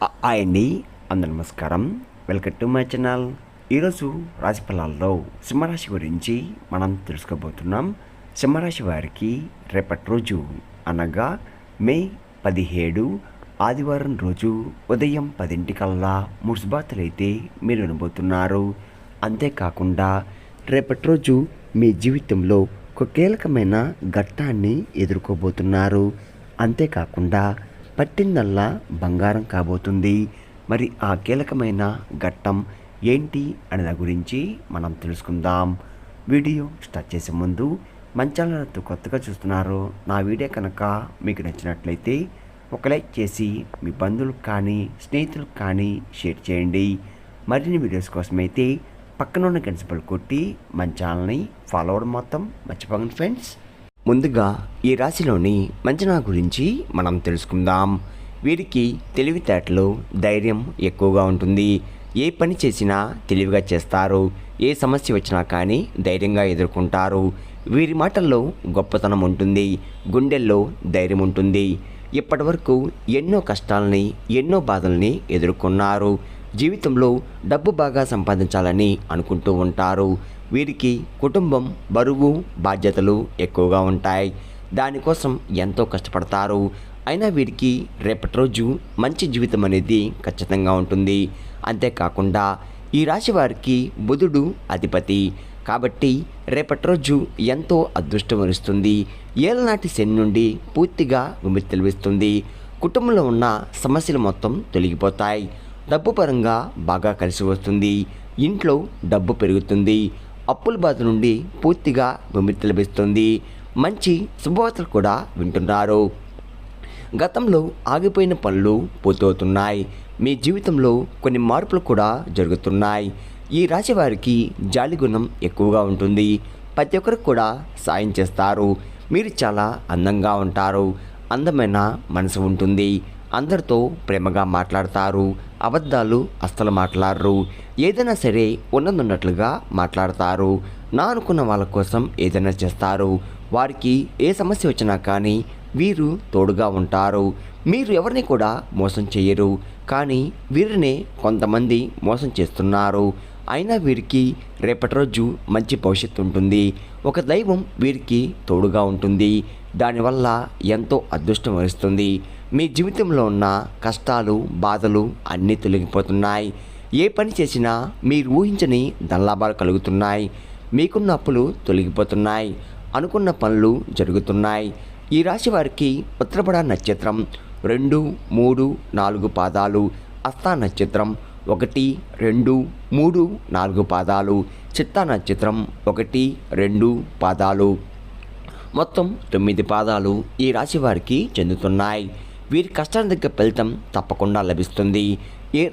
Hi అండి, అందరు నమస్కారం. Welcome to my channel. ఈరోజు రాశి ఫలాల్లో సింహరాశి గురించి మనం తెలుసుకోబోతున్నాం. సింహరాశి వారికి రేపటి రోజు అనగా మే 17 ఆదివారం రోజు ఉదయం 10 మున్సిపాలిటీలైతే మీరు వినబోతున్నారు. అంతేకాకుండా రేపటి రోజు మీ జీవితంలో ఒక కీలకమైన ఘట్టాన్ని ఎదుర్కోబోతున్నారు. అంతేకాకుండా పట్టిందల్లా బంగారం కాబోతుంది. మరి ఆ కీలకమైన ఘట్టం ఏంటి అనే దాని గురించి మనం తెలుసుకుందాం. వీడియో స్టార్ట్ చేసే ముందు మన ఛానల్తో కొత్తగా చూస్తున్నారు, నా వీడియో కనుక మీకు నచ్చినట్లయితే ఒక లైక్ చేసి మీ బంధువులకు కానీ స్నేహితులకు కానీ షేర్ చేయండి. మరిన్ని వీడియోస్ కోసమైతే పక్కన ఉన్న గంట కొట్టి మన ఛానల్ని ఫాలో అవ్వడం మొత్తం మర్చిపోకండి ఫ్రెండ్స్. ముందుగా ఈ రాశిలోని మంచనా గురించి మనం తెలుసుకుందాం. వీరికి తెలివితేటలు, ధైర్యం ఎక్కువగా ఉంటుంది. ఏ పని చేసినా తెలివిగా చేస్తారు. ఏ సమస్య వచ్చినా కానీ ధైర్యంగా ఎదుర్కొంటారు. వీరి మాటల్లో గొప్పతనం ఉంటుంది, గుండెల్లో ధైర్యం ఉంటుంది. ఇప్పటి వరకు ఎన్నో కష్టాలని, ఎన్నో బాధల్ని ఎదుర్కొన్నారు. జీవితంలో డబ్బు బాగా సంపాదించాలని అనుకుంటూ ఉంటారు. వీరికి కుటుంబం, బరువు, బాధ్యతలు ఎక్కువగా ఉంటాయి. దానికోసం ఎంతో కష్టపడతారు. అయినా వీరికి రేపటి రోజు మంచి జీవితం అనేది ఖచ్చితంగా ఉంటుంది. అంతేకాకుండా ఈ రాశి వారికి బుధుడు అధిపతి కాబట్టి రేపటి రోజు ఎంతో అదృష్టం వరిస్తుంది. ఏళ్ళనాటి శని నుండి పూర్తిగా విముక్తి లభిస్తుంది. కుటుంబంలో ఉన్న సమస్యలు మొత్తం తొలగిపోతాయి. డబ్బు పరంగా బాగా కలిసి వస్తుంది. ఇంట్లో డబ్బు పెరుగుతుంది. అప్పుల బాధ నుండి పూర్తిగా విముక్తి లభిస్తుంది. మంచి శుభవార్తలు కూడా వింటున్నారు. గతంలో ఆగిపోయిన పనులు పూర్తవుతున్నాయి. మీ జీవితంలో కొన్ని మార్పులు కూడా జరుగుతున్నాయి. ఈ రాశి వారికి జాలి గుణం ఎక్కువగా ఉంటుంది. ప్రతి ఒక్కరికి కూడా సాయం చేస్తారు. మీరు చాలా అందంగా ఉంటారు. అందమైన మనసు ఉంటుంది. అందరితో ప్రేమగా మాట్లాడతారు. అబద్ధాలు అస్సలు మాట్లాడరు. ఏదైనా సరే ఉన్నట్లుగా మాట్లాడతారు. నా అనుకున్న వాళ్ళ కోసం ఏదైనా చేస్తారు. వారికి ఏ సమస్య వచ్చినా కానీ వీరు తోడుగా ఉంటారు. మీరు ఎవరిని కూడా మోసం చేయరు. కానీ వీరినే కొంతమంది మోసం చేస్తున్నారు. అయినా వీరికి రేపటి రోజు మంచి భవిష్యత్తు ఉంటుంది. ఒక దైవం వీరికి తోడుగా ఉంటుంది. దానివల్ల ఎంతో అదృష్టం వరిస్తుంది. మీ జీవితంలో ఉన్న కష్టాలు, బాధలు అన్నీ తొలగిపోతున్నాయి. ఏ పని చేసినా మీరు ఊహించని ధనలాభాలు కలుగుతున్నాయి. మీకున్న అప్పులు తొలగిపోతున్నాయి. అనుకున్న పనులు జరుగుతున్నాయి. ఈ రాశి వారికి ఉత్తరపడ నక్షత్రం 2, 3, 4 పాదాలు, హస్త నక్షత్రం 1, 2, 3, 4 పాదాలు, చిత్తా నక్షత్రం 1, 2 పాదాలు, మొత్తం 9 పాదాలు ఈ రాశి వారికి చెందుతున్నాయి. వీరి కష్టాల దగ్గర ఫలితం తప్పకుండా లభిస్తుంది.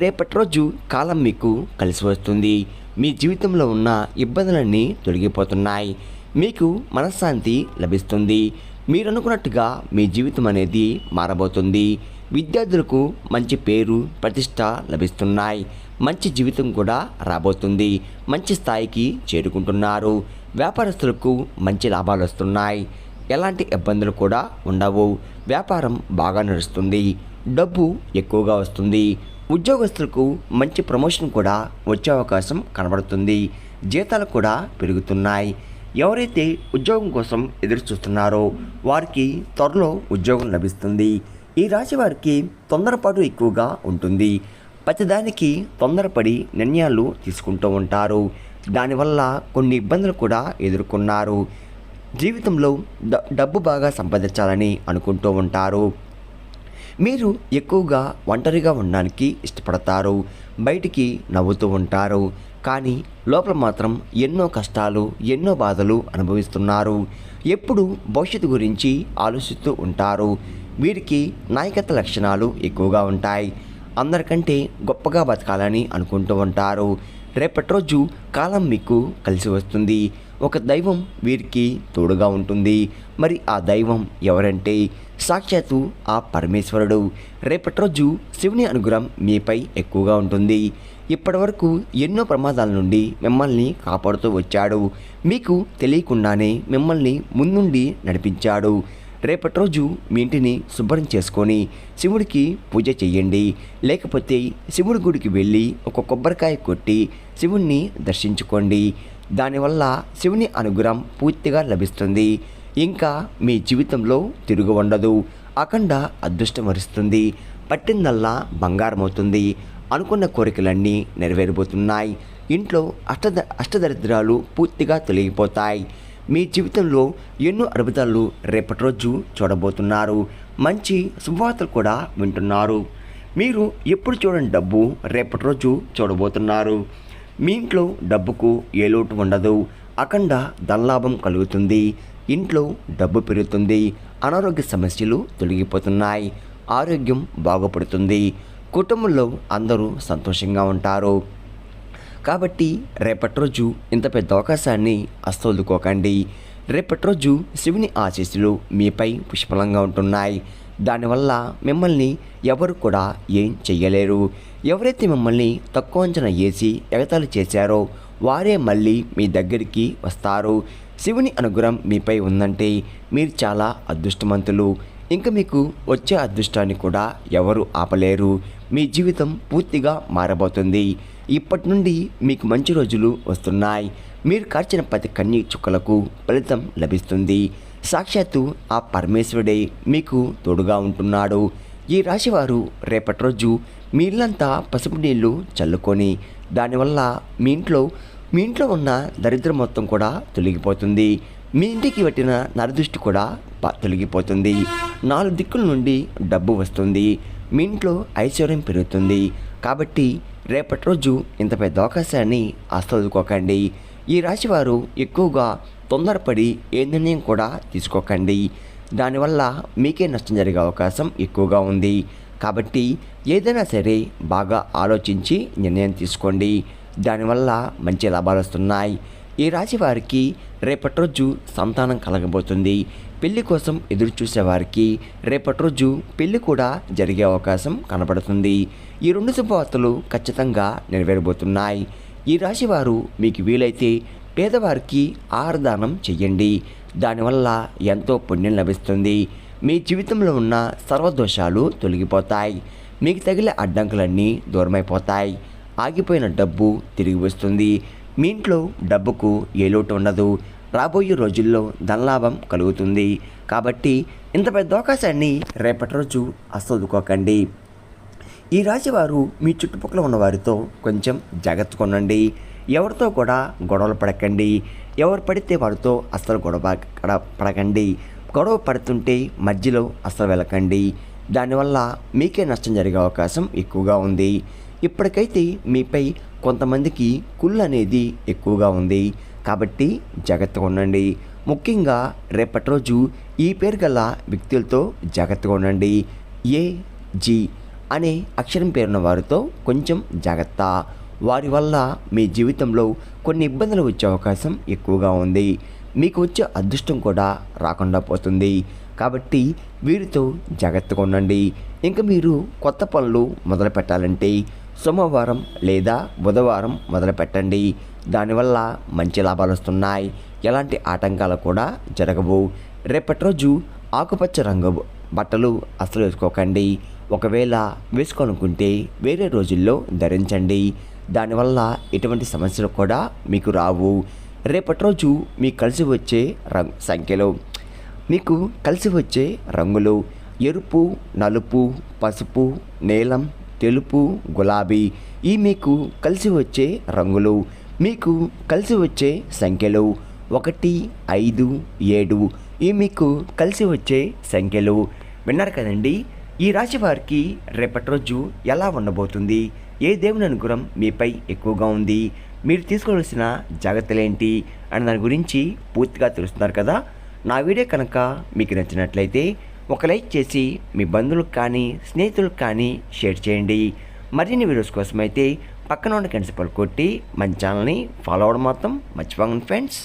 రేపటి రోజు కాలం మీకు కలిసి వస్తుంది. మీ జీవితంలో ఉన్న ఇబ్బందులన్నీ తొలగిపోతున్నాయి. మీకు మనశ్శాంతి లభిస్తుంది. మీరు అనుకున్నట్టుగా మీ జీవితం అనేది మారబోతుంది. విద్యార్థులకు మంచి పేరు, ప్రతిష్ట లభిస్తున్నాయి. మంచి జీవితం కూడా రాబోతుంది. మంచి స్థాయికి చేరుకుంటున్నారు. వ్యాపారస్తులకు మంచి లాభాలు వస్తున్నాయి. ఎలాంటి ఇబ్బందులు కూడా ఉండవు. వ్యాపారం బాగా నడుస్తుంది. డబ్బు ఎక్కువగా వస్తుంది. ఉద్యోగస్తులకు మంచి ప్రమోషన్ కూడా వచ్చే అవకాశం కనబడుతుంది. జీతాలు కూడా పెరుగుతున్నాయి. ఎవరైతే ఉద్యోగం కోసం ఎదురు చూస్తున్నారో వారికి త్వరలో ఉద్యోగం లభిస్తుంది. ఈ రాశి వారికి తొందరపాటు ఎక్కువగా ఉంటుంది. ప్రతిదానికి తొందరపడి నిర్ణయాలు తీసుకుంటూ ఉంటారు. దానివల్ల కొన్ని ఇబ్బందులు కూడా ఎదుర్కొన్నారు. జీవితంలో డబ్బు బాగా సంపాదించాలని అనుకుంటూ ఉంటారు. మీరు ఎక్కువగా ఒంటరిగా ఉండడానికి ఇష్టపడతారు. బయటికి నవ్వుతూ ఉంటారు. కానీ లోపల మాత్రం ఎన్నో కష్టాలు, ఎన్నో బాధలు అనుభవిస్తున్నారు. ఎప్పుడు భవిష్యత్తు గురించి ఆలోచిస్తూ ఉంటారు. వీరికి నాయకత్వ లక్షణాలు ఎక్కువగా ఉంటాయి. అందరికంటే గొప్పగా బతకాలని అనుకుంటూ ఉంటారు. రేపటి రోజు కాలం మీకు కలిసి వస్తుంది. ఒక దైవం వీరికి తోడుగా ఉంటుంది. మరి ఆ దైవం ఎవరంటే సాక్షాత్తు ఆ పరమేశ్వరుడు. రేపటి రోజు శివుని అనుగ్రహం మీపై ఎక్కువగా ఉంటుంది. ఇప్పటివరకు ఎన్నో ప్రమాదాల నుండి మిమ్మల్ని కాపాడుతూ వచ్చాడు. మీకు తెలియకుండానే మిమ్మల్ని ముందుండి నడిపించాడు. రేపటి రోజు మీ ఇంటిని శుభ్రం చేసుకొని శివుడికి పూజ చేయండి. లేకపోతే శివుడి గుడికి వెళ్ళి ఒక కొబ్బరికాయ కొట్టి శివుణ్ణి దర్శించుకోండి. దానివల్ల శివుని అనుగ్రహం పూర్తిగా లభిస్తుంది. ఇంకా మీ జీవితంలో తిరుగు ఉండదు. అఖండ అదృష్టం వరిస్తుంది. పట్టిందల్లా బంగారం అవుతుంది. అనుకున్న కోరికలన్నీ నెరవేరబోతున్నాయి. ఇంట్లో అష్టదరిద్రాలు పూర్తిగా తొలగిపోతాయి. మీ జీవితంలో ఎన్నో అద్భుతాలు రేపటి రోజు చూడబోతున్నారు. మంచి శుభవార్తలు కూడా వింటున్నారు. మీరు ఎప్పుడు చూడని డబ్బు రేపటి రోజు చూడబోతున్నారు. మీ ఇంట్లో డబ్బుకు ఏ లోటు ఉండదు. అఖండ ధనలాభం కలుగుతుంది. ఇంట్లో డబ్బు పెరుగుతుంది. అనారోగ్య సమస్యలు తొలగిపోతున్నాయి. ఆరోగ్యం బాగుపడుతుంది. కుటుంబంలో అందరూ సంతోషంగా ఉంటారు. కాబట్టి రేపటి రోజు ఇంత పెద్ద అవకాశాన్ని అస్తోదుకోకండి. రేపటి రోజు శివుని ఆశీస్సులు మీపై పుష్కలంగా ఉంటున్నాయి. దానివల్ల మిమ్మల్ని ఎవరు కూడా ఏం చెయ్యలేరు. ఎవరైతే మిమ్మల్ని తక్కువ అంచనా వేసి ఎగతాళి చేశారో వారే మళ్ళీ మీ దగ్గరికి వస్తారు. శివుని అనుగ్రహం మీపై ఉందంటే మీరు చాలా అదృష్టవంతులు. ఇంకా మీకు వచ్చే అదృష్టాన్ని కూడా ఎవరు ఆపలేరు. మీ జీవితం పూర్తిగా మారబోతుంది. ఇప్పటి నుండి మీకు మంచి రోజులు వస్తున్నాయి. మీరు కార్చిన ప్రతి కన్నీటి చుక్కలకు ఫలితం లభిస్తుంది. సాక్షాత్తు ఆ పరమేశ్వరుడే మీకు తోడుగా ఉంటున్నాడు. ఈ రాశివారు రేపటి రోజు మీ ఇల్లంతా పసుపు నీళ్లు చల్లుకొని దానివల్ల మీ ఇంట్లో ఉన్న దరిద్రం మొత్తం కూడా తొలగిపోతుంది. మీ ఇంటికి పట్టిన నరదృష్టి కూడా తొలగిపోతుంది. 4 దిక్కుల నుండి డబ్బు వస్తుంది. మీ ఇంట్లో ఐశ్వర్యం పెరుగుతుంది. కాబట్టి రేపటి రోజు ఇంత పెద్ద అవకాశాన్ని ఆస్వాదుకోకండి. ఈ రాశివారు ఎక్కువగా తొందరపడి ఏ నిర్ణయం కూడా తీసుకోకండి. దానివల్ల మీకే నష్టం జరిగే అవకాశం ఎక్కువగా ఉంది. కాబట్టి ఏదైనా సరే బాగా ఆలోచించి నిర్ణయం తీసుకోండి. దానివల్ల మంచి లాభాలు వస్తున్నాయి. ఈ రాశి వారికి రేపటి రోజు సంతానం కలగబోతుంది. పెళ్లి కోసం ఎదురు చూసేవారికి రేపటి రోజు పెళ్లి కూడా జరిగే అవకాశం కనబడుతుంది. ఈ 2 శుభవార్తలు ఖచ్చితంగా నెరవేరబోతున్నాయి. ఈ రాశి వారు మీకు వీలైతే పేదవారికి ఆహారదానం చెయ్యండి. దానివల్ల ఎంతో పుణ్యం లభిస్తుంది. మీ జీవితంలో ఉన్న సర్వదోషాలు తొలగిపోతాయి. మీకు తగిలే అడ్డంకులన్నీ దూరమైపోతాయి. ఆగిపోయిన డబ్బు తిరిగి వస్తుంది. మీ ఇంట్లో డబ్బుకు ఏ లోటు ఉండదు. రాబోయే రోజుల్లో ధనలాభం కలుగుతుంది. కాబట్టి ఇంత పెద్ద అవకాశాన్ని రేపటి రోజు అస్సదుకోకండి. ఈ రాశివారు మీ చుట్టుపక్కల ఉన్న వారితో కొంచెం జాగ్రత్తగా ఉండండి. ఎవరితో కూడా గొడవలు పడకండి. ఎవరు పడితే వారితో అస్సలు పడకండి. గొడవ పడుతుంటే మధ్యలో అస్సలు వెళ్ళకండి. దానివల్ల మీకే నష్టం జరిగే అవకాశం ఎక్కువగా ఉంది. ఇప్పటికైతే మీపై కొంతమందికి కుళ్ళు అనేది ఎక్కువగా ఉంది. కాబట్టి జాగ్రత్తగా ఉండండి. ముఖ్యంగా రేపటి రోజు ఈ పేరు గల వ్యక్తులతో జాగ్రత్తగా ఉండండి. AG అనే అక్షరం పేరున్న వారితో కొంచెం జాగ్రత్త. వారి వల్ల మీ జీవితంలో కొన్ని ఇబ్బందులు వచ్చే అవకాశం ఎక్కువగా ఉంది. మీకు వచ్చే అదృష్టం కూడా రాకుండా పోతుంది. కాబట్టి వీరితో జాగ్రత్తగా ఉండండి. ఇంకా మీరు కొత్త పనులు మొదలు పెట్టాలంటే సోమవారం లేదా బుధవారం మొదలు పెట్టండి. దానివల్ల మంచి లాభాలు వస్తున్నాయి. ఎలాంటి ఆటంకాలు కూడా జరగవు. రేపటి రోజు ఆకుపచ్చ రంగు బట్టలు అస్సలు వేసుకోకండి. ఒకవేళ వేసుకోవాలనుకుంటే వేరే రోజుల్లో ధరించండి. దానివల్ల ఎటువంటి సమస్యలు కూడా మీకు రావు. రేపటి రోజు మీకు కలిసి వచ్చే రంగులు ఎరుపు, నలుపు, పసుపు, నీలం, తెలుపు, గులాబీ. ఈ మీకు కలిసి వచ్చే రంగులు. మీకు కలిసి వచ్చే సంఖ్యలు 1, 5, 7. ఈ మీకు కలిసి వచ్చే సంఖ్యలు. విన్నారు కదండి. ఈ రాశి వారికి రేపటి రోజు ఎలా ఉండబోతుంది, ఏ దేవుని అనుగ్రహం మీపై ఎక్కువగా ఉంది, మీరు తీసుకోవాల్సిన జాగ్రత్తలేంటి అనే దాని గురించి పూర్తిగా తెలుస్తున్నారు కదా. నా వీడియో కనుక మీకు నచ్చినట్లయితే ఒక లైక్ చేసి మీ బంధువులకు కానీ స్నేహితులకు కానీ షేర్ చేయండి. మరిన్ని వీడియోస్ కోసం అయితే పక్కన ఉన్న గంట సింబల్ కొట్టి మన ఛానల్ని ఫాలో అవ్వడం మాత్రం మర్చిపోకండి ఫ్రెండ్స్.